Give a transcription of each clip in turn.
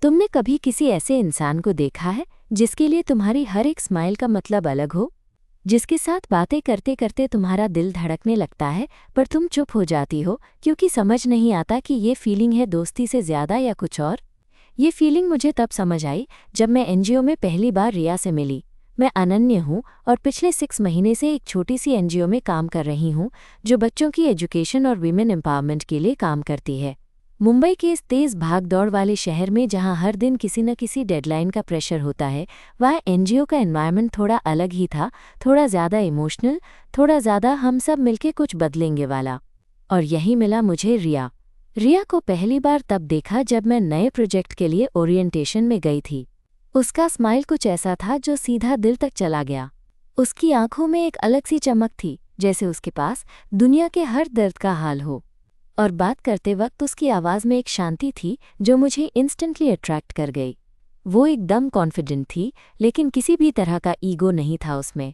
तुमने कभी किसी ऐसे इंसान को देखा है जिसके लिए तुम्हारी हर एक स्माइल का मतलब अलग हो, जिसके साथ बातें करते करते तुम्हारा दिल धड़कने लगता है पर तुम चुप हो जाती हो क्योंकि समझ नहीं आता कि ये फीलिंग है दोस्ती से ज़्यादा या कुछ और। ये फीलिंग मुझे तब समझ आई जब मैं एनजीओ में पहली बार रिया से मिली। मैं अनन्य हूँ और पिछले 6 महीने से एक छोटी सी एनजीओ में काम कर रही हूँ जो बच्चों की एजुकेशन और वीमेन एम्पावरमेंट के लिए काम करती है। मुंबई के इस तेज़ भागदौड़ वाले शहर में जहाँ हर दिन किसी न किसी डेडलाइन का प्रेशर होता है, वहाँ एनजीओ का एनवायरनमेंट थोड़ा अलग ही था, थोड़ा ज़्यादा इमोशनल, थोड़ा ज़्यादा हम सब मिलके कुछ बदलेंगे वाला। और यही मिला मुझे रिया। रिया को पहली बार तब देखा जब मैं नए प्रोजेक्ट के लिए ओरिएंटेशन में गई थी। उसका स्माइल कुछ ऐसा था जो सीधा दिल तक चला गया। उसकी आंखों में एक अलग सी चमक थी, जैसे उसके पास दुनिया के हर दर्द का हाल हो। और बात करते वक्त उसकी आवाज़ में एक शांति थी जो मुझे इंस्टेंटली अट्रैक्ट कर गई। वो एकदम कॉन्फिडेंट थी, लेकिन किसी भी तरह का ईगो नहीं था उसमें।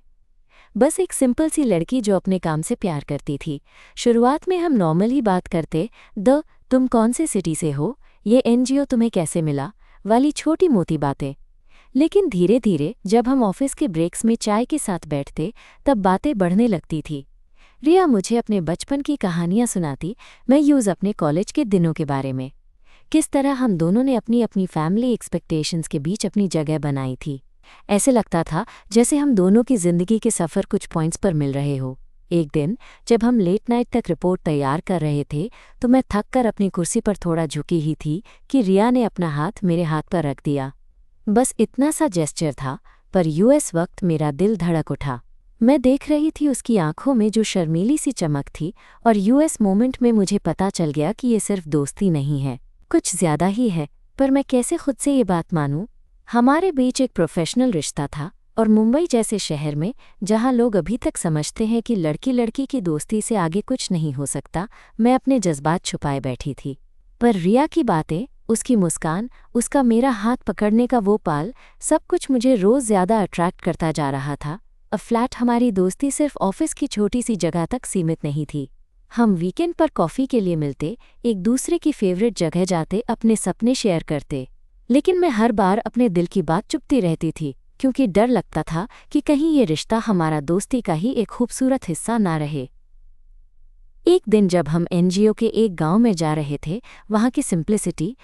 बस एक सिंपल सी लड़की जो अपने काम से प्यार करती थी। शुरुआत में हम नॉर्मल ही बात करते, तुम कौन से सिटी से हो, ये एनजीओ तुम्हें कैसे मिला वाली छोटी मोटी बातें। लेकिन धीरे धीरे जब हम ऑफिस के ब्रेक्स में चाय के साथ बैठते तब बातें बढ़ने लगती थी। रिया मुझे अपने बचपन की कहानियां सुनाती, मैं अपने कॉलेज के दिनों के बारे में। किस तरह हम दोनों ने अपनी अपनी फैमिली एक्सपेक्टेशंस के बीच अपनी जगह बनाई थी। ऐसे लगता था जैसे हम दोनों की जिंदगी के सफ़र कुछ पॉइंट्स पर मिल रहे हो। एक दिन जब हम लेट नाइट तक रिपोर्ट तैयार कर रहे थे तो मैं थक कर अपनी कुर्सी पर थोड़ा झुकी ही थी कि रिया ने अपना हाथ मेरे हाथ पर रख दिया। बस इतना सा जेस्चर था, पर यूएस वक्त मेरा दिल धड़क उठा। मैं देख रही थी उसकी आंखों में जो शर्मीली सी चमक थी, और यूएस मोमेंट में मुझे पता चल गया कि ये सिर्फ दोस्ती नहीं है, कुछ ज़्यादा ही है। पर मैं कैसे खुद से ये बात मानूं? हमारे बीच एक प्रोफेशनल रिश्ता था, और मुंबई जैसे शहर में जहां लोग अभी तक समझते हैं कि लड़की लड़की की दोस्ती से आगे कुछ नहीं हो सकता, मैं अपने जज्बात छुपाए बैठी थी। पर रिया की बातें, उसकी मुस्कान, उसका मेरा हाथ पकड़ने का वो पाल, सब कुछ मुझे रोज़ ज़्यादा अट्रैक्ट करता जा रहा था। अब फ्लैट हमारी दोस्ती सिर्फ ऑफिस की छोटी सी जगह तक सीमित नहीं थी। हम वीकेंड पर कॉफ़ी के लिए मिलते, एक दूसरे की फेवरेट जगह जाते, अपने सपने शेयर करते। लेकिन मैं हर बार अपने दिल की बात चुपती रहती थी, क्योंकि डर लगता था कि कहीं ये रिश्ता हमारा दोस्ती का ही एक खूबसूरत हिस्सा ना रहे। एक दिन जब हम एनजीओ के एक गांव में जा रहे थे, वहाँ की सिंप्लिसिटी,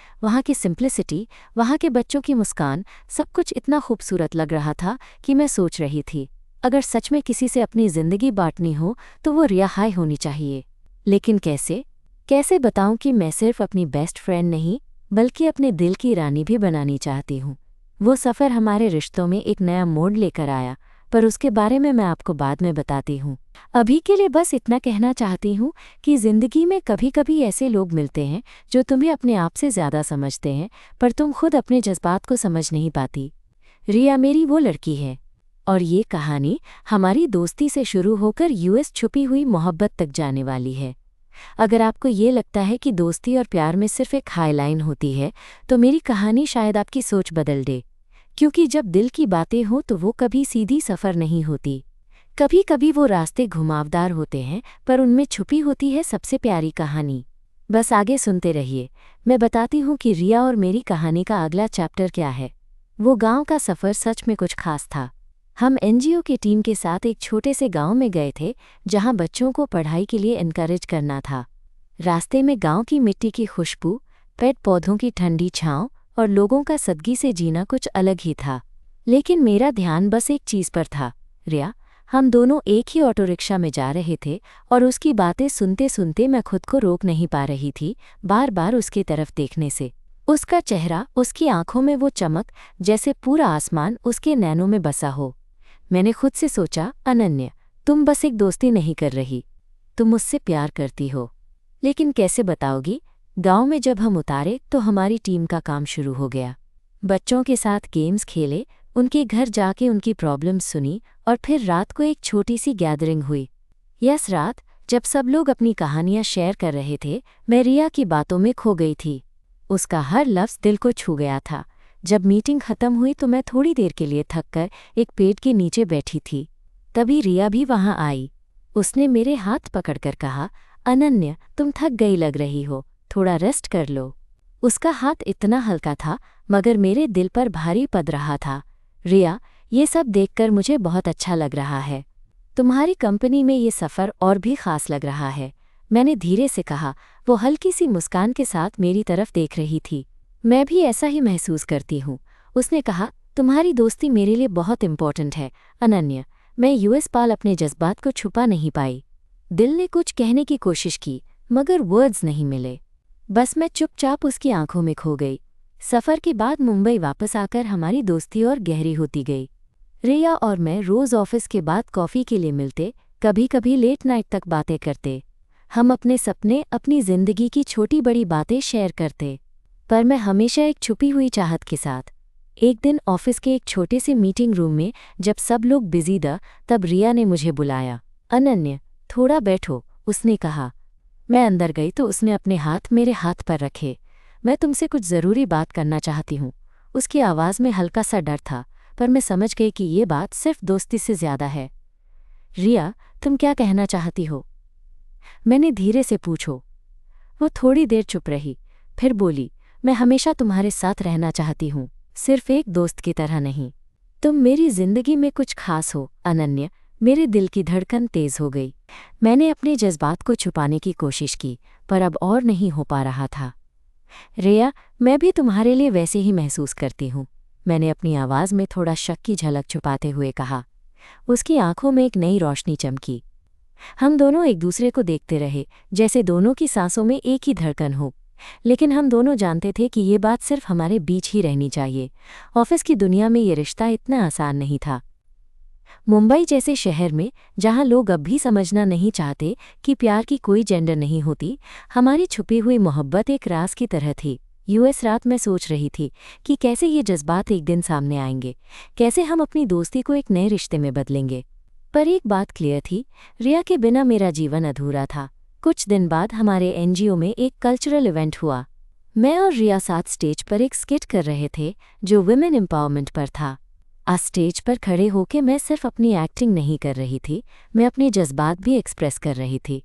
वहाँ के बच्चों की मुस्कान, सब कुछ इतना खूबसूरत लग रहा था कि मैं सोच रही थी, अगर सच में किसी से अपनी ज़िंदगी बांटनी हो तो वो रिया हाय होनी चाहिए। लेकिन कैसे बताऊं कि मैं सिर्फ अपनी बेस्ट फ्रेंड नहीं, बल्कि अपने दिल की रानी भी बनानी चाहती हूँ। वो सफ़र हमारे रिश्तों में एक नया मोड़ लेकर आया, पर उसके बारे में मैं आपको बाद में बताती हूँ। अभी के लिए बस इतना कहना चाहती हूँ कि ज़िंदगी में कभी कभी ऐसे लोग मिलते हैं जो तुम्हें अपने आप से ज़्यादा समझते हैं, पर तुम खुद अपने जज्बात को समझ नहीं पाती। रिया मेरी वो लड़की है, और ये कहानी हमारी दोस्ती से शुरू होकर यूएस छुपी हुई मोहब्बत तक जाने वाली है। अगर आपको ये लगता है कि दोस्ती और प्यार में सिर्फ एक हाईलाइन होती है, तो मेरी कहानी शायद आपकी सोच बदल दे। क्योंकि जब दिल की बातें हो तो वो कभी सीधी सफ़र नहीं होती। कभी कभी वो रास्ते घुमावदार होते हैं, पर उनमें छुपी होती है सबसे प्यारी कहानी। बस आगे सुनते रहिए, मैं बताती हूँ कि रिया और मेरी कहानी का अगला चैप्टर क्या है। वो गांव का सफ़र सच में कुछ खास था। हम एनजीओ की टीम के साथ एक छोटे से गांव में गए थे जहां बच्चों को पढ़ाई के लिए एनकरेज करना था। रास्ते में गांव की मिट्टी की खुशबू, पेड़ पौधों की ठंडी छांव और लोगों का सदगी से जीना कुछ अलग ही था। लेकिन मेरा ध्यान बस एक चीज़ पर था, रिया। हम दोनों एक ही ऑटो रिक्शा में जा रहे थे, और उसकी बातें सुनते सुनते मैं खुद को रोक नहीं पा रही थी, बार बार उसकी तरफ देखने से। उसका चेहरा, उसकी आंखों में वो चमक, जैसे पूरा आसमान उसके नैनों में बसा हो। मैंने खुद से सोचा, अनन्या, तुम बस एक दोस्ती नहीं कर रही, तुम मुझसे प्यार करती हो। लेकिन कैसे बताओगी? गांव में जब हम उतारे तो हमारी टीम का काम शुरू हो गया। बच्चों के साथ गेम्स खेले, उनके घर जाके उनकी प्रॉब्लम्स सुनी, और फिर रात को एक छोटी सी गैदरिंग हुई। यस रात, जब सब लोग अपनी कहानियां शेयर कर रहे थे, मैं रिया की बातों में खो गई थी। उसका हर लफ्ज़ दिल को छू गया था। जब मीटिंग खत्म हुई तो मैं थोड़ी देर के लिए थककर एक पेड़ के नीचे बैठी थी। तभी रिया भी वहां आई। उसने मेरे हाथ पकड़कर कहा, अनन्या, तुम थक गई लग रही हो, थोड़ा रेस्ट कर लो। उसका हाथ इतना हल्का था मगर मेरे दिल पर भारी पड़ रहा था। रिया, ये सब देखकर मुझे बहुत अच्छा लग रहा है। तुम्हारी कंपनी में ये सफ़र और भी ख़ास लग रहा है, मैंने धीरे से कहा। वो हल्की सी मुस्कान के साथ मेरी तरफ देख रही थी। मैं भी ऐसा ही महसूस करती हूँ, उसने कहा। तुम्हारी दोस्ती मेरे लिए बहुत इम्पोर्टेंट है अनन्या। मैं यूएस पाल अपने जज्बात को छुपा नहीं पाई। दिल ने कुछ कहने की कोशिश की मगर वर्ड्स नहीं मिले। बस मैं चुपचाप उसकी आंखों में खो गई। सफ़र के बाद मुंबई वापस आकर हमारी दोस्ती और गहरी होती गई। रिया और मैं रोज़ ऑफिस के बाद कॉफ़ी के लिए मिलते, कभी कभी लेट नाइट तक बातें करते। हम अपने सपने, अपनी ज़िंदगी की छोटी बड़ी बातें शेयर करते, पर मैं हमेशा एक छुपी हुई चाहत के साथ। एक दिन ऑफिस के एक छोटे से मीटिंग रूम में जब सब लोग बिजी थे, तब रिया ने मुझे बुलाया। अनन्या, थोड़ा बैठो, उसने कहा। मैं अंदर गई तो उसने अपने हाथ मेरे हाथ पर रखे। मैं तुमसे कुछ ज़रूरी बात करना चाहती हूँ। उसकी आवाज़ में हल्का सा डर था, पर मैं समझ गई कि ये बात सिर्फ दोस्ती से ज़्यादा है। रिया, तुम क्या कहना चाहती हो? मैंने धीरे से पूछो। वो थोड़ी देर चुप रही, फिर बोली, मैं हमेशा तुम्हारे साथ रहना चाहती हूँ, सिर्फ एक दोस्त की तरह नहीं। तुम मेरी जिंदगी में कुछ खास हो अनन्या। मेरे दिल की धड़कन तेज हो गई। मैंने अपने जज्बात को छुपाने की कोशिश की, पर अब और नहीं हो पा रहा था। रिया, मैं भी तुम्हारे लिए वैसे ही महसूस करती हूँ, मैंने अपनी आवाज़ में थोड़ा शक की झलक छुपाते हुए कहा। उसकी आंखों में एक नई रोशनी चमकी। हम दोनों एक दूसरे को देखते रहे, जैसे दोनों की सांसों में एक ही धड़कन हो। लेकिन हम दोनों जानते थे कि ये बात सिर्फ हमारे बीच ही रहनी चाहिए। ऑफिस की दुनिया में ये रिश्ता इतना आसान नहीं था। मुंबई जैसे शहर में, जहां लोग अब भी समझना नहीं चाहते कि प्यार की कोई जेंडर नहीं होती, हमारी छुपी हुई मोहब्बत एक राज की तरह थी। यूएस रात में सोच रही थी कि कैसे ये जज्बात एक दिन सामने आएंगे, कैसे हम अपनी दोस्ती को एक नए रिश्ते में बदलेंगे। पर एक बात क्लियर थी, रिया के बिना मेरा जीवन अधूरा था। कुछ दिन बाद हमारे एनजीओ में एक कल्चरल इवेंट हुआ। मैं और रिया साथ स्टेज पर एक स्किट कर रहे थे जो वुमेन एम्पावरमेंट पर था। आज स्टेज पर खड़े होकर मैं सिर्फ अपनी एक्टिंग नहीं कर रही थी, मैं अपने जज्बात भी एक्सप्रेस कर रही थी।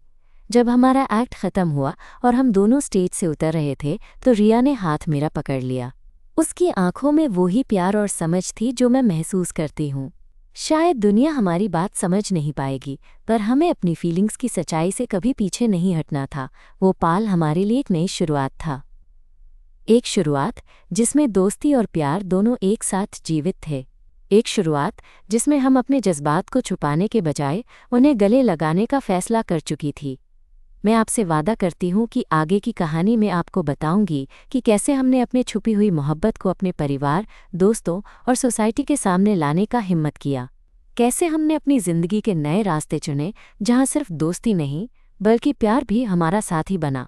जब हमारा एक्ट ख़त्म हुआ और हम दोनों स्टेज से उतर रहे थे तो रिया ने हाथ मेरा पकड़ लिया। उसकी आंखों में वही प्यार और समझ थी जो मैं महसूस करती हूँ। शायद दुनिया हमारी बात समझ नहीं पाएगी, पर हमें अपनी फीलिंग्स की सच्चाई से कभी पीछे नहीं हटना था। वो पाल हमारे लिए एक नई शुरुआत था, एक शुरुआत जिसमें दोस्ती और प्यार दोनों एक साथ जीवित थे। एक शुरुआत जिसमें हम अपने जज्बात को छुपाने के बजाय उन्हें गले लगाने का फैसला कर चुकी थी। मैं आपसे वादा करती हूँ कि आगे की कहानी में आपको बताऊंगी कि कैसे हमने अपने छुपी हुई मोहब्बत को अपने परिवार, दोस्तों और सोसाइटी के सामने लाने का हिम्मत किया। कैसे हमने अपनी ज़िंदगी के नए रास्ते चुने जहाँ सिर्फ दोस्ती नहीं बल्कि प्यार भी हमारा साथी बना।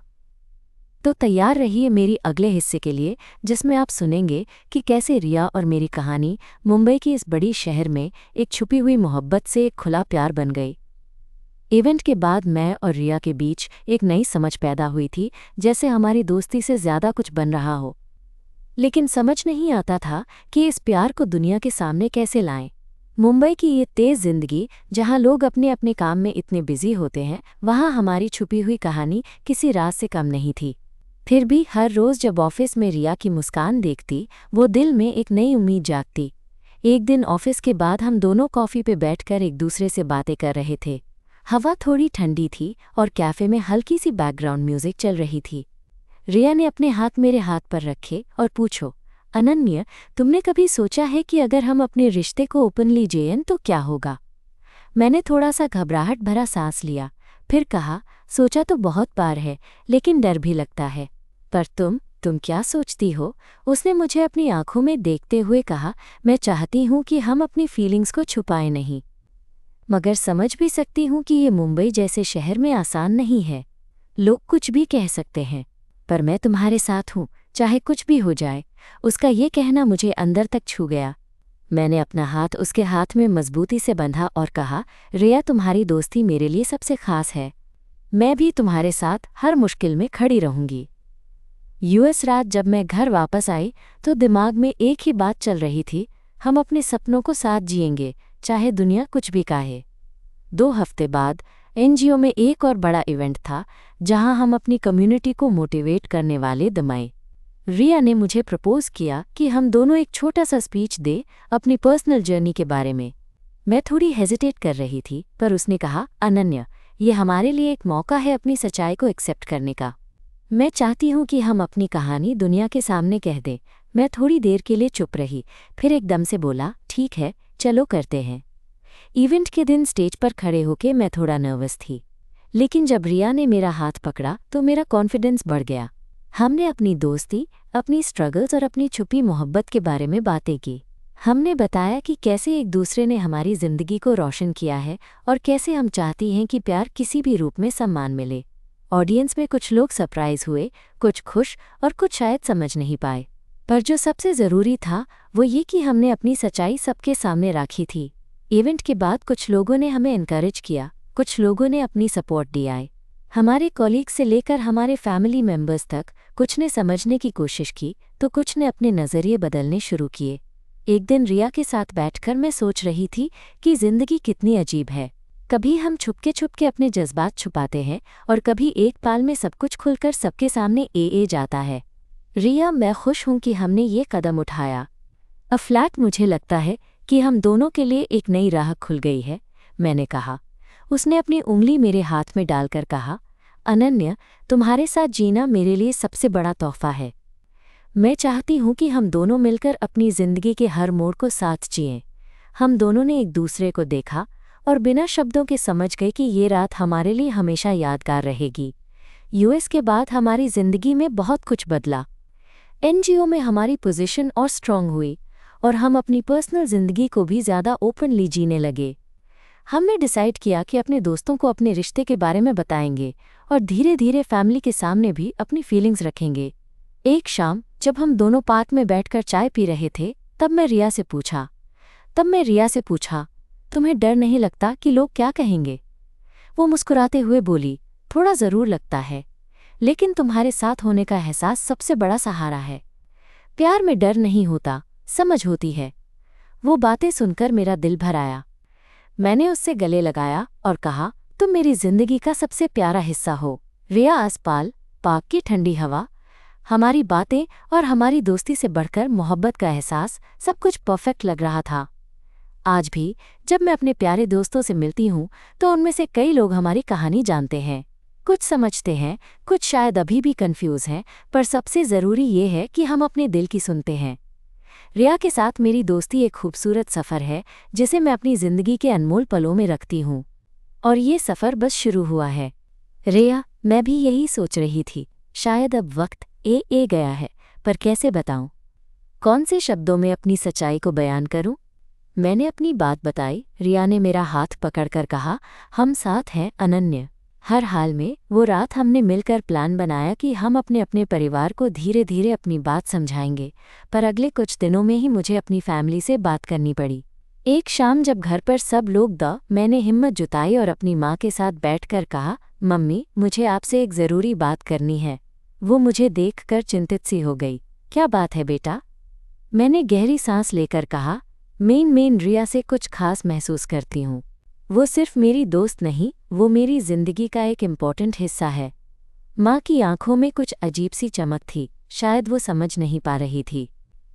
तो तैयार रहिए मेरी अगले हिस्से के लिए, जिसमें आप सुनेंगे कि कैसे रिया और मेरी कहानी मुंबई की इस बड़ी शहर में एक छुपी हुई मोहब्बत से एक खुला प्यार बन गई। इवेंट के बाद मैं और रिया के बीच एक नई समझ पैदा हुई थी, जैसे हमारी दोस्ती से ज़्यादा कुछ बन रहा हो। लेकिन समझ नहीं आता था कि इस प्यार को दुनिया के सामने कैसे लाएं। मुंबई की ये तेज़ ज़िंदगी, जहां लोग अपने अपने काम में इतने बिजी होते हैं, वहां हमारी छुपी हुई कहानी किसी राज से कम नहीं थी। फिर भी हर रोज़ जब ऑफिस में रिया की मुस्कान देखती, वो दिल में एक नई उम्मीद जागती। एक दिन ऑफिस के बाद हम दोनों कॉफ़ी पे बैठकर एक दूसरे से बातें कर रहे थे। हवा थोड़ी ठंडी थी और कैफ़े में हल्की सी बैकग्राउंड म्यूजिक चल रही थी। रिया ने अपने हाथ मेरे हाथ पर रखे और पूछो, अनन्या, तुमने कभी सोचा है कि अगर हम अपने रिश्ते को ओपनली जिएं तो क्या होगा? मैंने थोड़ा सा घबराहट भरा सांस लिया, फिर कहा, सोचा तो बहुत बार है, लेकिन डर भी लगता है। पर तुम क्या सोचती हो? उसने मुझे अपनी आंखों में देखते हुए कहा, मैं चाहती हूँ कि हम अपनी फीलिंग्स को छुपाएं नहीं, मगर समझ भी सकती हूँ कि ये मुंबई जैसे शहर में आसान नहीं है। लोग कुछ भी कह सकते हैं, पर मैं तुम्हारे साथ हूँ, चाहे कुछ भी हो जाए। उसका ये कहना मुझे अंदर तक छू गया। मैंने अपना हाथ उसके हाथ में मजबूती से बंधा और कहा, रिया, तुम्हारी दोस्ती मेरे लिए सबसे खास है। मैं भी तुम्हारे साथ हर मुश्किल में खड़ी रहूंगी। यूएस रात जब मैं घर वापस आई तो दिमाग में एक ही बात चल रही थी, हम अपने सपनों को साथ जिएंगे, चाहे दुनिया कुछ भी कहे। 2 हफ्ते बाद एनजीओ में एक और बड़ा इवेंट था, जहां हम अपनी कम्युनिटी को मोटिवेट करने वाले दमाए। रिया ने मुझे प्रपोज किया कि हम दोनों एक छोटा सा स्पीच दे अपनी पर्सनल जर्नी के बारे में। मैं थोड़ी हेजिटेट कर रही थी, पर उसने कहा, अनन्या, ये हमारे लिए एक मौका है अपनी सच्चाई को एक्सेप्ट करने का। मैं चाहती हूँ कि हम अपनी कहानी दुनिया के सामने कह दें। मैं थोड़ी देर के लिए चुप रही, फिर एकदम से बोला, ठीक है, चलो करते हैं। इवेंट के दिन स्टेज पर खड़े होके मैं थोड़ा नर्वस थी, लेकिन जब रिया ने मेरा हाथ पकड़ा तो मेरा कॉन्फिडेंस बढ़ गया। हमने अपनी दोस्ती, अपनी स्ट्रगल्स और अपनी छुपी मोहब्बत के बारे में बातें की। हमने बताया कि कैसे एक दूसरे ने हमारी जिंदगी को रोशन किया है और कैसे हम चाहती हैं कि प्यार किसी भी रूप में सम्मान मिले। ऑडियंस में कुछ लोग सरप्राइज हुए, कुछ खुश और कुछ शायद समझ नहीं पाए, पर जो सबसे ज़रूरी था वो ये कि हमने अपनी सच्चाई सबके सामने रखी थी। इवेंट के बाद कुछ लोगों ने हमें एनकरेज किया, कुछ लोगों ने अपनी सपोर्ट दी आए। हमारे कॉलीग से लेकर हमारे फैमिली मेंबर्स तक कुछ ने समझने की कोशिश की तो कुछ ने अपने नज़रिए बदलने शुरू किए। एक दिन रिया के साथ बैठकर मैं सोच रही थी कि ज़िंदगी कितनी अजीब है। कभी हम छुपके अपने जज्बात छुपाते हैं और कभी एक पाल में सब कुछ खुलकर सबके सामने ए जाता है। रिया, मैं खुश हूँ कि हमने ये कदम उठाया। फ्लैट, मुझे लगता है कि हम दोनों के लिए एक नई राह खुल गई है, मैंने कहा। उसने अपनी उंगली मेरे हाथ में डालकर कहा, अनन्या, तुम्हारे साथ जीना मेरे लिए सबसे बड़ा तोहफा है। मैं चाहती हूँ कि हम दोनों मिलकर अपनी ज़िंदगी के हर मोड़ को साथ जिएं। हम दोनों ने एक दूसरे को देखा और बिना शब्दों के समझ गए कि ये रात हमारे लिए हमेशा यादगार रहेगी। यूएस के बाद हमारी ज़िंदगी में बहुत कुछ बदला। एनजीओ में हमारी पोजीशन और स्ट्रॉन्ग हुई और हम अपनी पर्सनल ज़िंदगी को भी ज़्यादा ओपनली जीने लगे। हमने डिसाइड किया कि अपने दोस्तों को अपने रिश्ते के बारे में बताएंगे और धीरे धीरे फैमिली के सामने भी अपनी फीलिंग्स रखेंगे। एक शाम जब हम दोनों पार्क में बैठकर चाय पी रहे थे, तब मैं रिया से पूछा, तुम्हें डर नहीं लगता कि लोग क्या कहेंगे? वो मुस्कुराते हुए बोली, थोड़ा ज़रूर लगता है, लेकिन तुम्हारे साथ होने का एहसास सबसे बड़ा सहारा है। प्यार में डर नहीं होता, समझ होती है। वो बातें सुनकर मेरा दिल भर आया। मैंने उससे गले लगाया और कहा, तुम मेरी जिंदगी का सबसे प्यारा हिस्सा हो। रिया, आसपास पार्क की ठंडी हवा, हमारी बातें और हमारी दोस्ती से बढ़कर मोहब्बत का एहसास, सब कुछ परफेक्ट लग रहा था। आज भी जब मैं अपने प्यारे दोस्तों से मिलती हूँ तो उनमें से कई लोग हमारी कहानी जानते हैं। कुछ समझते हैं, कुछ शायद अभी भी कंफ्यूज हैं, पर सबसे ज़रूरी ये है कि हम अपने दिल की सुनते हैं। रिया के साथ मेरी दोस्ती एक खूबसूरत सफ़र है जिसे मैं अपनी ज़िंदगी के अनमोल पलों में रखती हूँ, और ये सफ़र बस शुरू हुआ है। रिया, मैं भी यही सोच रही थी, शायद अब वक्त ए गया है, पर कैसे बताऊं? कौन से शब्दों में अपनी सच्चाई को बयान करूं? मैंने अपनी बात बताई। रिया ने मेरा हाथ पकड़कर कहा, हम साथ हैं अनन्या। हर हाल में वो रात हमने मिलकर प्लान बनाया कि हम अपने अपने परिवार को धीरे धीरे अपनी बात समझाएंगे, पर अगले कुछ दिनों में ही मुझे अपनी फैमिली से बात करनी पड़ी। एक शाम जब घर पर सब लोग मैंने हिम्मत जुटाई और अपनी माँ के साथ बैठकर कहा, मम्मी, मुझे आपसे एक ज़रूरी बात करनी है। वो मुझे देखकर चिंतित सी हो गई। क्या बात है बेटा? मैंने गहरी सांस लेकर कहा, मैं रिया से कुछ खास महसूस करती हूँ। वो सिर्फ मेरी दोस्त नहीं, वो मेरी जिंदगी का एक इम्पॉर्टेंट हिस्सा है। माँ की आंखों में कुछ अजीब सी चमक थी, शायद वो समझ नहीं पा रही थी।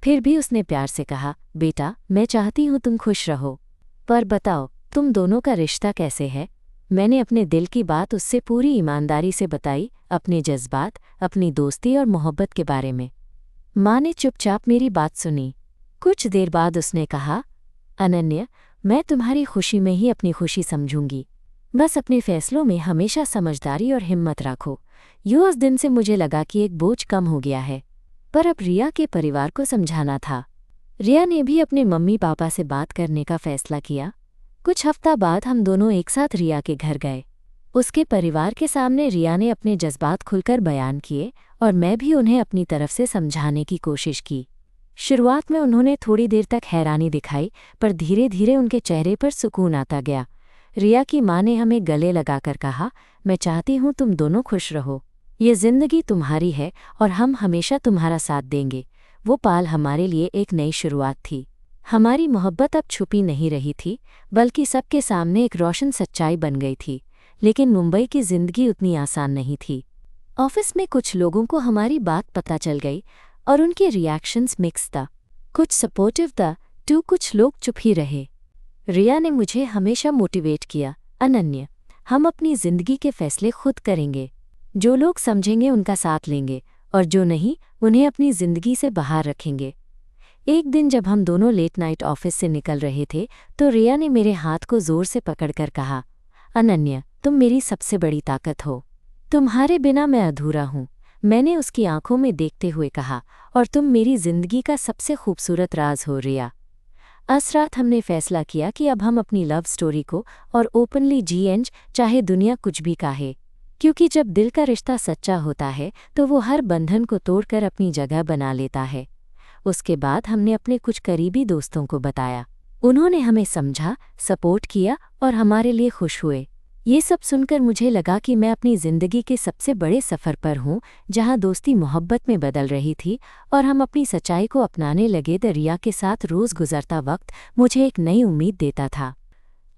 फिर भी उसने प्यार से कहा, बेटा, मैं चाहती हूँ तुम खुश रहो, पर बताओ, तुम दोनों का रिश्ता कैसे है? मैंने अपने दिल की बात उससे पूरी ईमानदारी से बताई, अपने जज्बात, अपनी दोस्ती और मोहब्बत के बारे में। माँ ने चुपचाप मेरी बात सुनी। कुछ देर बाद उसने कहा, अनन्या, मैं तुम्हारी खुशी में ही अपनी खुशी समझूंगी। बस अपने फैसलों में हमेशा समझदारी और हिम्मत रखो। उस दिन से मुझे लगा कि एक बोझ कम हो गया है, पर अब रिया के परिवार को समझाना था। रिया ने भी अपने मम्मी पापा से बात करने का फैसला किया। कुछ हफ्ता बाद हम दोनों एक साथ रिया के घर गए। उसके परिवार के सामने रिया ने अपने जज्बात खुलकर बयान किए और मैं भी उन्हें अपनी तरफ से समझाने की कोशिश की। शुरुआत में उन्होंने थोड़ी देर तक हैरानी दिखाई, पर धीरे धीरे उनके चेहरे पर सुकून आता गया। रिया की माँ ने हमें गले लगाकर कहा, मैं चाहती हूँ तुम दोनों खुश रहो। ये जिंदगी तुम्हारी है और हम हमेशा तुम्हारा साथ देंगे। वो पाल हमारे लिए एक नई शुरुआत थी। हमारी मोहब्बत अब छुपी नहीं रही थी, बल्कि सबके सामने एक रोशन सच्चाई बन गई थी। लेकिन मुंबई की जिंदगी उतनी आसान नहीं थी। ऑफिस में कुछ लोगों को हमारी बात पता चल गई और उनके रिएक्शंस मिक्स था। कुछ सपोर्टिव था तो कुछ लोग चुप ही रहे। रिया ने मुझे हमेशा मोटिवेट किया, अनन्या, हम अपनी ज़िंदगी के फैसले खुद करेंगे। जो लोग समझेंगे उनका साथ लेंगे और जो नहीं उन्हें अपनी ज़िंदगी से बाहर रखेंगे। एक दिन जब हम दोनों लेट नाइट ऑफिस से निकल रहे थे तो रिया ने मेरे हाथ को जोर से पकड़कर कहा, अनन्या, तुम मेरी सबसे बड़ी ताकत हो। तुम्हारे बिना मैं अधूरा हूँ। मैंने उसकी आंखों में देखते हुए कहा, और तुम मेरी ज़िंदगी का सबसे खूबसूरत राज हो रिया। उस रात हमने फैसला किया कि अब हम अपनी लव स्टोरी को और ओपनली जिएंगे, चाहे दुनिया कुछ भी कहे। क्योंकि जब दिल का रिश्ता सच्चा होता है तो वो हर बंधन को तोड़कर अपनी जगह बना लेता है। उसके बाद हमने अपने कुछ करीबी दोस्तों को बताया। उन्होंने हमें समझा, सपोर्ट किया और हमारे लिए खुश हुए। ये सब सुनकर मुझे लगा कि मैं अपनी ज़िंदगी के सबसे बड़े सफ़र पर हूँ, जहाँ दोस्ती मोहब्बत में बदल रही थी और हम अपनी सच्चाई को अपनाने लगे। रिया के साथ रोज़ गुजरता वक्त मुझे एक नई उम्मीद देता था।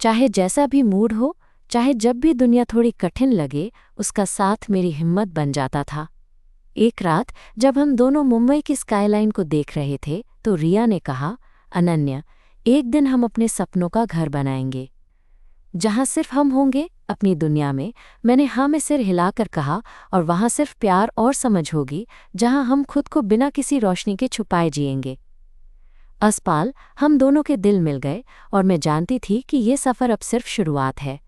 चाहे जैसा भी मूड हो, चाहे जब भी दुनिया थोड़ी कठिन लगे, उसका साथ मेरी हिम्मत बन जाता था। एक रात जब हम दोनों मुंबई की स्काईलाइन को देख रहे थे तो रिया ने कहा, अनन्या, एक दिन हम अपने सपनों का घर बनाएंगे, जहाँ सिर्फ हम होंगे अपनी दुनिया में। मैंने हाँ में सिर हिलाकर कहा, और वहाँ सिर्फ प्यार और समझ होगी, जहाँ हम खुद को बिना किसी रोशनी के छुपाए जिएंगे। अस्पाल हम दोनों के दिल मिल गए और मैं जानती थी कि ये सफ़र अब सिर्फ शुरुआत है।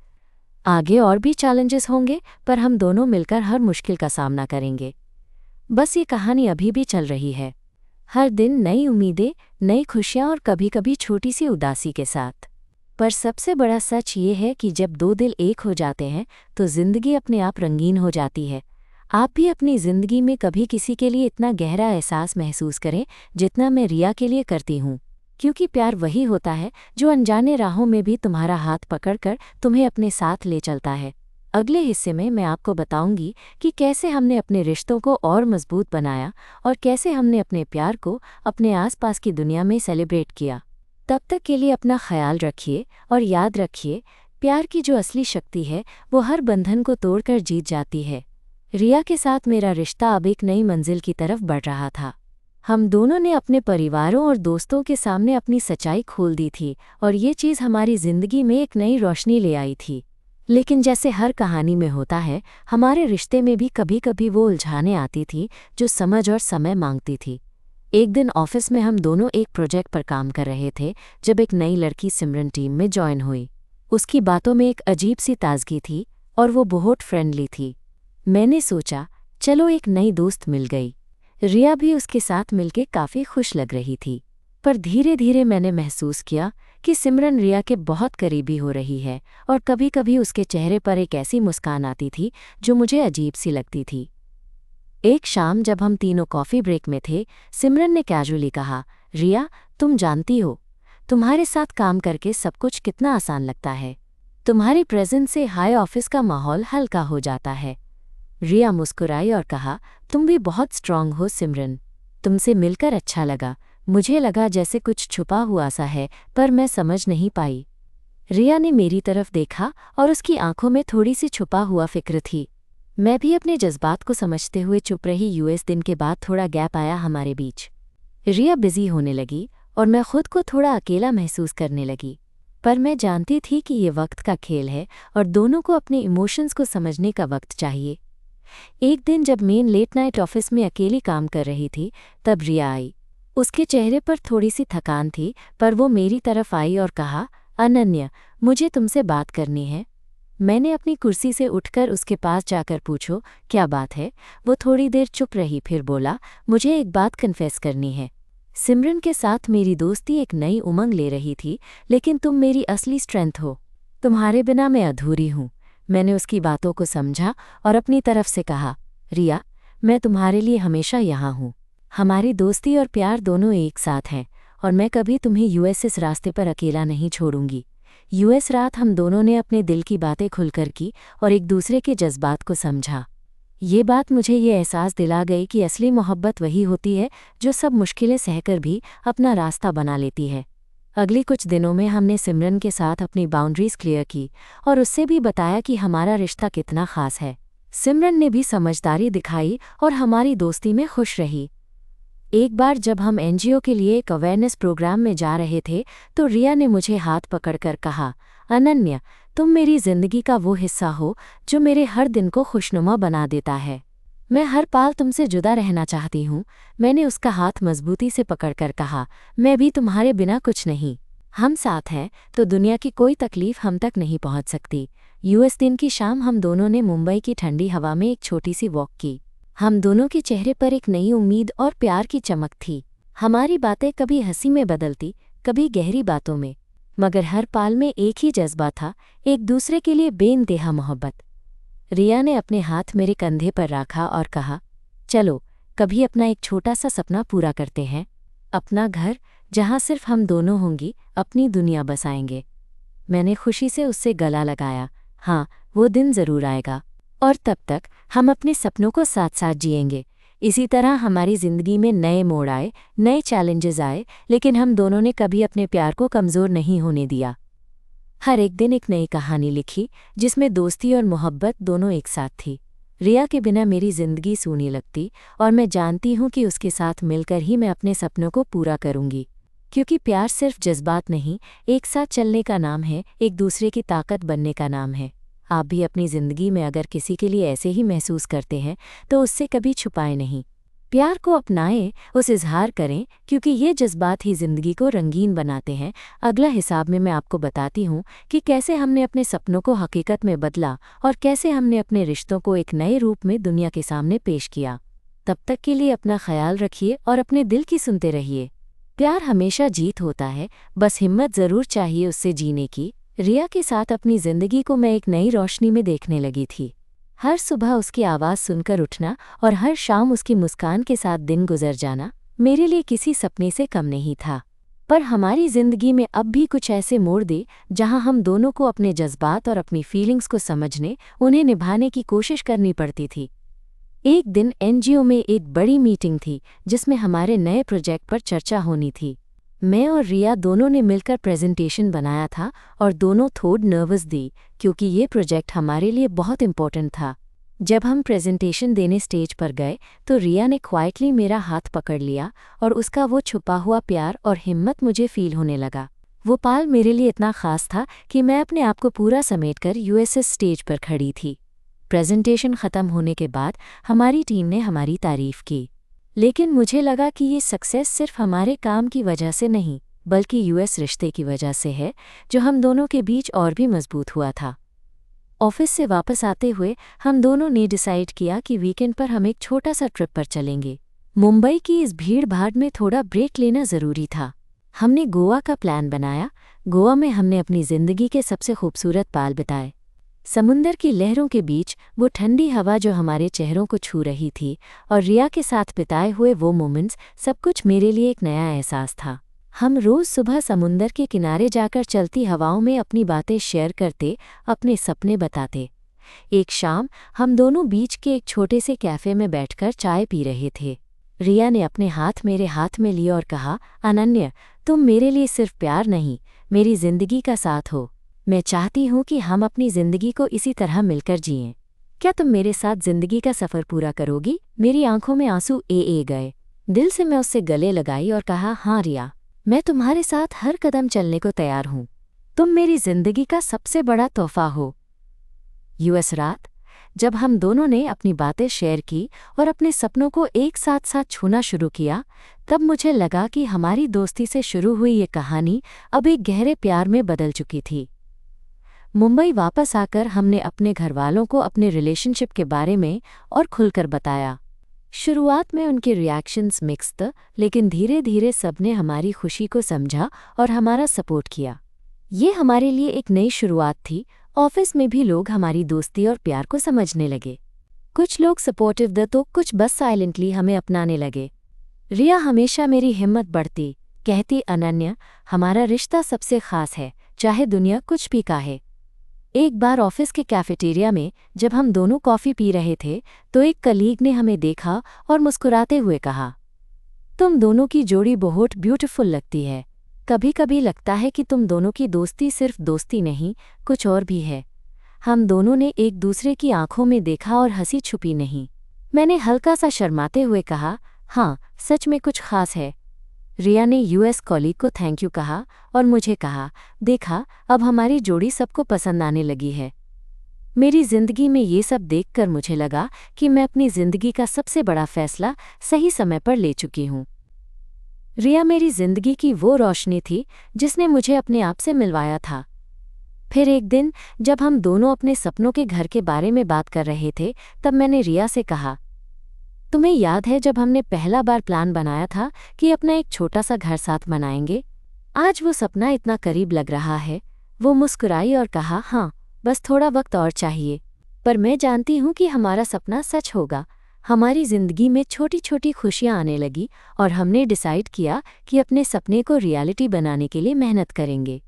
आगे और भी चैलेंजेस होंगे, पर हम दोनों मिलकर हर मुश्किल का सामना करेंगे। बस ये कहानी अभी भी चल रही है, हर दिन नई उम्मीदें, नई खुशियाँ और कभी-कभी छोटी सी उदासी के साथ। पर सबसे बड़ा सच ये है कि जब दो दिल एक हो जाते हैं तो ज़िंदगी अपने आप रंगीन हो जाती है। आप भी अपनी ज़िंदगी में कभी किसी के लिए इतना गहरा एहसास महसूस करें जितना मैं रिया के लिए करती हूँ, क्योंकि प्यार वही होता है जो अनजाने राहों में भी तुम्हारा हाथ पकड़कर तुम्हें अपने साथ ले चलता है। अगले हिस्से में मैं आपको बताऊंगी कि कैसे हमने अपने रिश्तों को और मजबूत बनाया और कैसे हमने अपने प्यार को अपने आसपास की दुनिया में सेलिब्रेट किया। तब तक के लिए अपना ख्याल रखिए और याद रखिए, प्यार की जो असली शक्ति है वो हर बंधन को तोड़कर जीत जाती है। रिया के साथ मेरा रिश्ता अब एक नई मंजिल की तरफ बढ़ रहा था। हम दोनों ने अपने परिवारों और दोस्तों के सामने अपनी सच्चाई खोल दी थी और ये चीज़ हमारी ज़िंदगी में एक नई रोशनी ले आई थी। लेकिन जैसे हर कहानी में होता है, हमारे रिश्ते में भी कभी कभी वो उलझानें आती थी जो समझ और समय मांगती थी। एक दिन ऑफिस में हम दोनों एक प्रोजेक्ट पर काम कर रहे थे जब एक नई लड़की सिमरन टीम में ज्वाइन हुई। उसकी बातों में एक अजीब सी ताजगी थी और वो बहुत फ्रेंडली थी। मैंने सोचा, चलो एक नई दोस्त मिल गई। रिया भी उसके साथ मिलके काफ़ी खुश लग रही थी। पर धीरे धीरे मैंने महसूस किया कि सिमरन रिया के बहुत करीबी हो रही है और कभी कभी उसके चेहरे पर एक ऐसी मुस्कान आती थी जो मुझे अजीब सी लगती थी। एक शाम जब हम तीनों कॉफ़ी ब्रेक में थे, सिमरन ने कैजुअली कहा, रिया, तुम जानती हो, तुम्हारे साथ काम करके सब कुछ कितना आसान लगता है। तुम्हारी प्रेजेंस से हाई ऑफिस का माहौल हल्का हो जाता है। रिया मुस्कुराई और कहा, तुम भी बहुत स्ट्रांग हो सिमरन। तुमसे मिलकर अच्छा लगा। मुझे लगा जैसे कुछ छुपा हुआ सा है, पर मैं समझ नहीं पाई। रिया ने मेरी तरफ देखा और उसकी आंखों में थोड़ी सी छुपा हुआ फिक्र थी। मैं भी अपने जज्बात को समझते हुए चुप रही। यूएस दिन के बाद थोड़ा गैप आया हमारे बीच। रिया बिजी होने लगी और मैं खुद को थोड़ा अकेला महसूस करने लगी। पर मैं जानती थी कि ये वक्त का खेल है और दोनों को अपने इमोशंस को समझने का वक्त चाहिए। एक दिन जब मैं लेट नाइट ऑफिस में अकेली काम कर रही थी, तब रिया आई। उसके चेहरे पर थोड़ी सी थकान थी, पर वो मेरी तरफ आई और कहा, अनन्या, मुझे तुमसे बात करनी है। मैंने अपनी कुर्सी से उठकर उसके पास जाकर पूछो, क्या बात है? वो थोड़ी देर चुप रही, फिर बोला, मुझे एक बात कन्फेस करनी है। सिमरन के साथ मेरी दोस्ती एक नई उमंग ले रही थी, लेकिन तुम मेरी असली स्ट्रेंथ हो। तुम्हारे बिना मैं अधूरी हूँ। मैंने उसकी बातों को समझा और अपनी तरफ से कहा, रिया, मैं तुम्हारे लिए हमेशा यहाँ हूँ। हमारी दोस्ती और प्यार दोनों एक साथ हैं और मैं कभी तुम्हें यूएस इस रास्ते पर अकेला नहीं छोड़ूंगी। यूएस रात हम दोनों ने अपने दिल की बातें खुलकर की और एक दूसरे के जज्बात को समझा। ये बात मुझे ये एहसास दिला गई कि असली मोहब्बत वही होती है जो सब मुश्किलें सहकर भी अपना रास्ता बना लेती है। अगले कुछ दिनों में हमने सिमरन के साथ अपनी बाउंड्रीज क्लियर की और उससे भी बताया कि हमारा रिश्ता कितना खास है। सिमरन ने भी समझदारी दिखाई और हमारी दोस्ती में खुश रही। एक बार जब हम एनजीओ के लिए एक अवेयरनेस प्रोग्राम में जा रहे थे तो रिया ने मुझे हाथ पकड़कर कहा, अनन्या, तुम मेरी जिंदगी का वो हिस्सा हो जो मेरे हर दिन को खुशनुमा बना देता है। मैं हर पल तुमसे जुदा रहना चाहती हूँ। मैंने उसका हाथ मजबूती से पकड़कर कहा, मैं भी तुम्हारे बिना कुछ नहीं। हम साथ हैं तो दुनिया की कोई तकलीफ हम तक नहीं पहुँच सकती। यूएस दिन की शाम हम दोनों ने मुंबई की ठंडी हवा में एक छोटी सी वॉक की। हम दोनों के चेहरे पर एक नई उम्मीद और प्यार की चमक थी। हमारी बातें कभी हंसी में बदलती, कभी गहरी बातों में, मगर हर पल में एक ही जज्बा था, एक दूसरे के लिए बेइंतहा मोहब्बत। रिया ने अपने हाथ मेरे कंधे पर रखा और कहा, चलो कभी अपना एक छोटा सा सपना पूरा करते हैं। अपना घर जहाँ सिर्फ हम दोनों होंगी, अपनी दुनिया बसाएंगे। मैंने खुशी से उससे गला लगाया। हाँ, वो दिन ज़रूर आएगा और तब तक हम अपने सपनों को साथ साथ जिएंगे। इसी तरह हमारी ज़िंदगी में नए मोड़ आए, नए चैलेंजेस आए, लेकिन हम दोनों ने कभी अपने प्यार को कमज़ोर नहीं होने दिया। हर एक दिन एक नई कहानी लिखी जिसमें दोस्ती और मोहब्बत दोनों एक साथ थी। रिया के बिना मेरी ज़िंदगी सूनी लगती और मैं जानती हूँ कि उसके साथ मिलकर ही मैं अपने सपनों को पूरा करूँगी। क्योंकि प्यार सिर्फ जज्बात नहीं, एक साथ चलने का नाम है, एक दूसरे की ताकत बनने का नाम है। आप भी अपनी ज़िंदगी में अगर किसी के लिए ऐसे ही महसूस करते हैं तो उससे कभी छुपाएं नहीं। प्यार को अपनाएं, उसे इजहार करें, क्योंकि ये जज्बात ही ज़िंदगी को रंगीन बनाते हैं। अगला हिसाब में मैं आपको बताती हूँ कि कैसे हमने अपने सपनों को हकीकत में बदला और कैसे हमने अपने रिश्तों को एक नए रूप में दुनिया के सामने पेश किया। तब तक के लिए अपना ख्याल रखिए और अपने दिल की सुनते रहिए। प्यार हमेशा जीत होता है, बस हिम्मत ज़रूर चाहिए उससे जीने की। रिया के साथ अपनी ज़िंदगी को मैं एक नई रोशनी में देखने लगी थी। हर सुबह उसकी आवाज़ सुनकर उठना और हर शाम उसकी मुस्कान के साथ दिन गुजर जाना मेरे लिए किसी सपने से कम नहीं था। पर हमारी ज़िंदगी में अब भी कुछ ऐसे मोड़ थे जहां हम दोनों को अपने जज्बात और अपनी फीलिंग्स को समझने, उन्हें निभाने की कोशिश करनी पड़ती थी। एक दिन एनजीओ में एक बड़ी मीटिंग थी जिसमें हमारे नए प्रोजेक्ट पर चर्चा होनी थी। मैं और रिया दोनों ने मिलकर प्रेजेंटेशन बनाया था और दोनों थोड़ा नर्वस थी क्योंकि ये प्रोजेक्ट हमारे लिए बहुत इम्पोर्टेंट था। जब हम प्रेजेंटेशन देने स्टेज पर गए तो रिया ने क्वाइटली मेरा हाथ पकड़ लिया और उसका वो छुपा हुआ प्यार और हिम्मत मुझे फील होने लगा। वो पल मेरे लिए इतना ख़ास था कि मैं अपने आप को पूरा समेटकर यूएसएस स्टेज पर खड़ी थी। प्रेजेंटेशन ख़त्म होने के बाद हमारी टीम ने हमारी तारीफ़ की, लेकिन मुझे लगा कि ये सक्सेस सिर्फ हमारे काम की वजह से नहीं बल्कि यूएस रिश्ते की वजह से है, जो हम दोनों के बीच और भी मजबूत हुआ था। ऑफिस से वापस आते हुए हम दोनों ने डिसाइड किया कि वीकेंड पर हम एक छोटा सा ट्रिप पर चलेंगे। मुंबई की इस भीड़ भाड़ में थोड़ा ब्रेक लेना ज़रूरी था। हमने गोवा का प्लान बनाया। गोवा में हमने अपनी ज़िंदगी के सबसे खूबसूरत पल बिताए। समुंदर की लहरों के बीच वो ठंडी हवा जो हमारे चेहरों को छू रही थी और रिया के साथ बिताए हुए वो मोमेंट्स, सब कुछ मेरे लिए एक नया एहसास था। हम रोज़ सुबह समुंदर के किनारे जाकर चलती हवाओं में अपनी बातें शेयर करते, अपने सपने बताते। एक शाम हम दोनों बीच के एक छोटे से कैफ़े में बैठकर चाय पी रहे थे। रिया ने अपने हाथ मेरे हाथ में लिए और कहा, अनन्या, तुम मेरे लिए सिर्फ प्यार नहीं, मेरी ज़िंदगी का साथ हो। मैं चाहती हूँ कि हम अपनी ज़िंदगी को इसी तरह मिलकर जिएं। क्या तुम मेरे साथ ज़िंदगी का सफ़र पूरा करोगी? मेरी आंखों में आंसू ए गए। दिल से मैं उससे गले लगाई और कहा, हाँ रिया, मैं तुम्हारे साथ हर कदम चलने को तैयार हूँ। तुम मेरी ज़िंदगी का सबसे बड़ा तोहफा हो। यूएस रात, जब हम दोनों ने अपनी बातें शेयर की और अपने सपनों को एक साथ साथ छूना शुरू किया, तब मुझे लगा कि हमारी दोस्ती से शुरू हुई ये कहानी अब एक गहरे प्यार में बदल चुकी थी। मुंबई वापस आकर हमने अपने घरवालों को अपने रिलेशनशिप के बारे में और खुलकर बताया। शुरुआत में उनके रिएक्शंस मिक्स थे, लेकिन धीरे धीरे सबने हमारी खुशी को समझा और हमारा सपोर्ट किया। ये हमारे लिए एक नई शुरुआत थी। ऑफिस में भी लोग हमारी दोस्ती और प्यार को समझने लगे। कुछ लोग सपोर्टिव थे तो कुछ बस साइलेंटली हमें अपनाने लगे। रिया हमेशा मेरी हिम्मत बढ़ती, कहती, अनन्या, हमारा रिश्ता सबसे खास है, चाहे दुनिया कुछ भी कहे। एक बार ऑफिस के कैफेटेरिया में जब हम दोनों कॉफ़ी पी रहे थे तो एक कलीग ने हमें देखा और मुस्कुराते हुए कहा, तुम दोनों की जोड़ी बहुत ब्यूटीफुल लगती है। कभी कभी लगता है कि तुम दोनों की दोस्ती सिर्फ दोस्ती नहीं, कुछ और भी है। हम दोनों ने एक दूसरे की आंखों में देखा और हंसी छुपी नहीं। मैंने हल्का सा शर्माते हुए कहा, हाँ, सच में कुछ खास है। रिया ने यूएस कॉलीग को थैंक यू कहा और मुझे कहा, देखा, अब हमारी जोड़ी सबको पसंद आने लगी है। मेरी जिंदगी में ये सब देखकर मुझे लगा कि मैं अपनी जिंदगी का सबसे बड़ा फैसला सही समय पर ले चुकी हूँ। रिया मेरी जिंदगी की वो रोशनी थी जिसने मुझे अपने आप से मिलवाया था। फिर एक दिन जब हम दोनों अपने सपनों के घर के बारे में बात कर रहे थे, तब मैंने रिया से कहा, तुम्हें याद है जब हमने पहला बार प्लान बनाया था कि अपना एक छोटा सा घर साथ बनाएंगे? आज वो सपना इतना करीब लग रहा है। वो मुस्कुराई और कहा, हाँ, बस थोड़ा वक्त और चाहिए। पर मैं जानती हूँ कि हमारा सपना सच होगा। हमारी जिंदगी में छोटी छोटी खुशियाँ आने लगी और हमने डिसाइड किया कि अपने सपने को रियलिटी बनाने के लिए मेहनत करेंगे।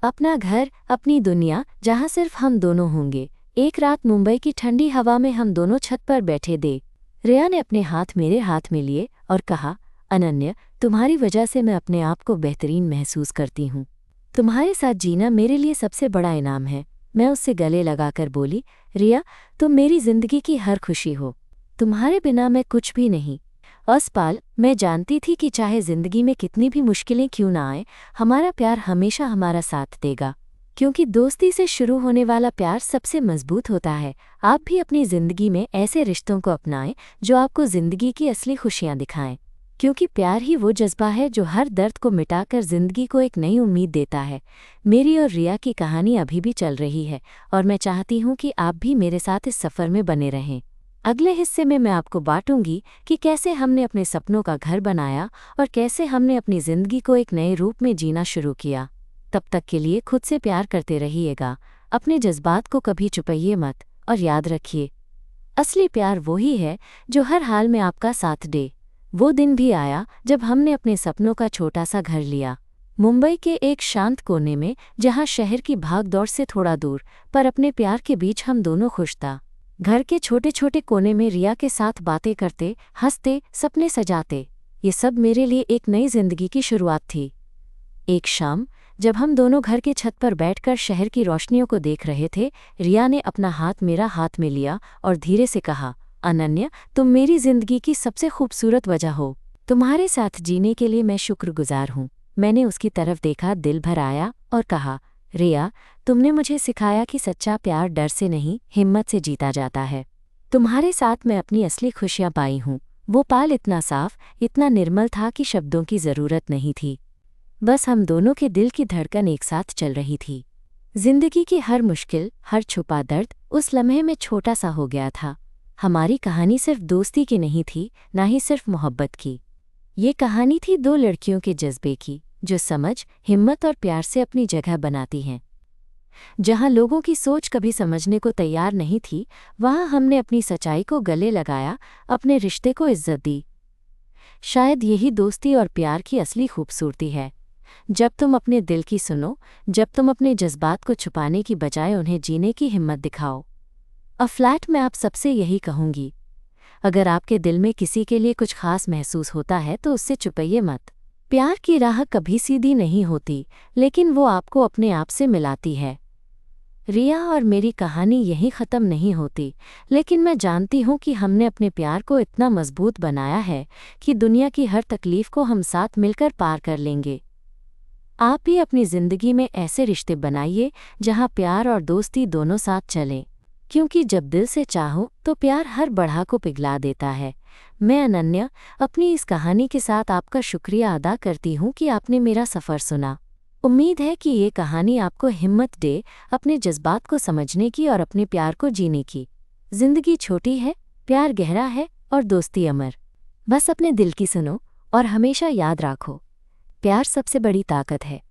अपना घर, अपनी दुनिया, जहाँ सिर्फ हम दोनों होंगे। एक रात मुंबई की ठंडी हवा में हम दोनों छत पर बैठे थे। रिया ने अपने हाथ मेरे हाथ में लिए और कहा, अनन्या, तुम्हारी वजह से मैं अपने आप को बेहतरीन महसूस करती हूँ। तुम्हारे साथ जीना मेरे लिए सबसे बड़ा इनाम है। मैं उससे गले लगाकर बोली, रिया, तुम मेरी जिंदगी की हर खुशी हो। तुम्हारे बिना मैं कुछ भी नहीं। असपाल, मैं जानती थी कि चाहे जिंदगी में कितनी भी मुश्किलें क्यों ना आए, हमारा प्यार हमेशा हमारा साथ देगा। क्योंकि दोस्ती से शुरू होने वाला प्यार सबसे मजबूत होता है। आप भी अपनी जिंदगी में ऐसे रिश्तों को अपनाएं जो आपको जिंदगी की असली खुशियां दिखाएं। क्योंकि प्यार ही वो जज्बा है जो हर दर्द को मिटाकर जिंदगी को एक नई उम्मीद देता है। मेरी और रिया की कहानी अभी भी चल रही है और मैं चाहती हूँ कि आप भी मेरे साथ इस सफ़र में बने रहें। अगले हिस्से में मैं आपको बांटूंगी कि कैसे हमने अपने सपनों का घर बनाया और कैसे हमने अपनी जिंदगी को एक नए रूप में जीना शुरू किया। तब तक के लिए खुद से प्यार करते रहिएगा, अपने जज्बात को कभी छुपाइए मत और याद रखिए, असली प्यार वही है जो हर हाल में आपका साथ दे। वो दिन भी आया जब हमने अपने सपनों का छोटा सा घर लिया, मुंबई के एक शांत कोने में, जहां शहर की भागदौड़ से थोड़ा दूर, पर अपने प्यार के बीच हम दोनों खुश था। घर के छोटे छोटे कोने में रिया के साथ बातें करते, हंसते, सपने सजाते। ये सब मेरे लिए एक नई जिंदगी की शुरुआत थी। एक शाम जब हम दोनों घर के छत पर बैठकर शहर की रोशनियों को देख रहे थे, रिया ने अपना हाथ मेरा हाथ में लिया और धीरे से कहा, अनन्या, तुम मेरी जिंदगी की सबसे खूबसूरत वजह हो। तुम्हारे साथ जीने के लिए मैं शुक्रगुजार हूँ। मैंने उसकी तरफ देखा, दिल भर आया और कहा, रिया, तुमने मुझे सिखाया कि सच्चा प्यार डर से नहीं, हिम्मत से जीता जाता है। तुम्हारे साथ मैं अपनी असली खुशियाँ पाई हूँ। वो पाल इतना साफ, इतना निर्मल था कि शब्दों की ज़रूरत नहीं थी। बस हम दोनों के दिल की धड़कन एक साथ चल रही थी। जिंदगी की हर मुश्किल, हर छुपा दर्द उस लम्हे में छोटा सा हो गया था। हमारी कहानी सिर्फ दोस्ती की नहीं थी, ना ही सिर्फ मोहब्बत की। ये कहानी थी दो लड़कियों के जज्बे की, जो समझ, हिम्मत और प्यार से अपनी जगह बनाती हैं। जहाँ लोगों की सोच कभी समझने को तैयार नहीं थी, वहाँ हमने अपनी सच्चाई को गले लगाया, अपने रिश्ते को इज्जत दी। शायद यही दोस्ती और प्यार की असली खूबसूरती है। जब तुम अपने दिल की सुनो, जब तुम अपने जज्बात को छुपाने की बजाय उन्हें जीने की हिम्मत दिखाओ। फ्लैट में आप सबसे यही कहूंगी, अगर आपके दिल में किसी के लिए कुछ खास महसूस होता है तो उससे छुपाइए मत। प्यार की राह कभी सीधी नहीं होती, लेकिन वो आपको अपने आप से मिलाती है। रिया और मेरी कहानी यहीं ख़त्म नहीं होती, लेकिन मैं जानती हूँ कि हमने अपने प्यार को इतना मजबूत बनाया है कि दुनिया की हर तकलीफ को हम साथ मिलकर पार कर लेंगे। आप भी अपनी ज़िंदगी में ऐसे रिश्ते बनाइए जहाँ प्यार और दोस्ती दोनों साथ चलें, क्योंकि जब दिल से चाहो तो प्यार हर बढ़ा को पिघला देता है। मैं अनन्या अपनी इस कहानी के साथ आपका शुक्रिया अदा करती हूँ कि आपने मेरा सफ़र सुना। उम्मीद है कि ये कहानी आपको हिम्मत दे अपने जज्बात को समझने की और अपने प्यार को जीने की। ज़िंदगी छोटी है, प्यार गहरा है और दोस्ती अमर। बस अपने दिल की सुनो और हमेशा याद रखो, प्यार सबसे बड़ी ताकत है।